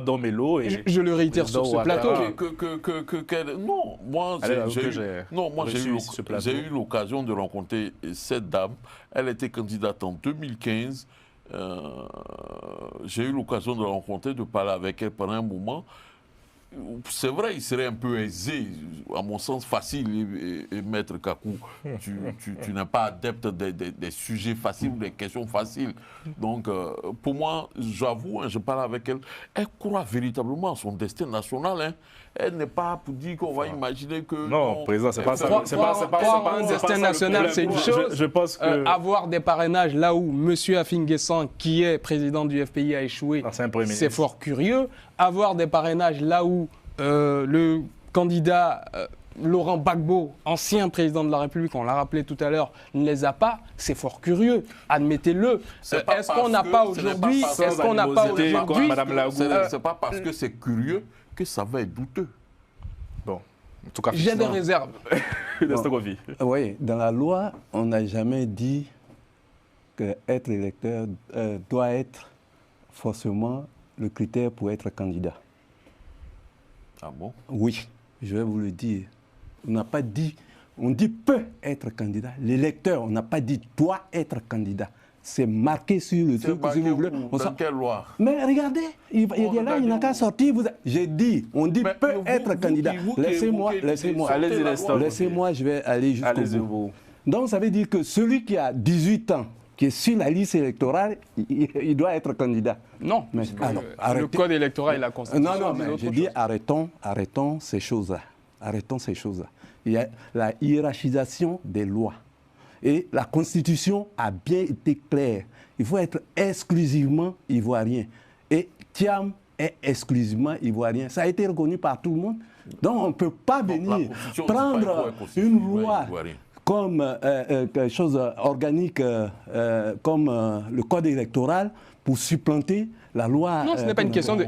Domelo et Je le réitère sur ce plateau. Non, moi, j'ai eu l'occasion de rencontrer cette dame. Elle était candidate en 2015. J'ai eu l'occasion de la rencontrer, de parler avec elle pendant un moment. C'est vrai, il serait un peu aisé, à mon sens facile, et Maître Kakou, tu n'es pas adepte des sujets faciles ou des questions faciles. Donc, pour moi, j'avoue, je parle avec elle, elle croit véritablement à son destin national. Hein. Elle n'est pas pour dire qu'on va imaginer que... Non, président, c'est pas ça. Un destin national, c'est une chose. Je pense que... Avoir des parrainages là où M. Afin-Guessan, qui est président du FPI, a échoué, c'est fort curieux. Avoir des parrainages là où le candidat Laurent Gbagbo, ancien président de la République, on l'a rappelé tout à l'heure, ne les a pas, c'est fort curieux. Admettez-le. Est-ce qu'on n'a pas aujourd'hui... C'est pas parce que c'est curieux que ça va être douteux. Bon, en tout cas... J'ai des réserves. Oui, dans la loi, on n'a jamais dit qu'être électeur doit être forcément le critère pour être candidat. Ah bon? Oui, je vais vous le dire. On n'a pas dit, on dit peut être candidat. L'électeur, on n'a pas dit doit être candidat. C'est marqué sur le truc. Si vous voulez. Dans quelle loi? Mais regardez, il est là, il n'a qu'à sortir. J'ai dit, on dit peut être candidat. Laissez-moi, laissez-moi, je vais aller jusqu'au bout. Donc ça veut dire que celui qui a 18 ans, qui est sur la liste électorale, il doit être candidat. Non, mais le code électoral et la Constitution. Non, mais je dis arrêtons ces choses-là. Arrêtons ces choses-là. Il y a la hiérarchisation des lois. Et la Constitution a bien été claire. Il faut être exclusivement ivoirien. Et Thiam est exclusivement ivoirien. Ça a été reconnu par tout le monde. Donc on ne peut pas venir prendre une loi comme quelque chose organique, comme le code électoral, pour supplanter la loi. Non, ce n'est pas une question de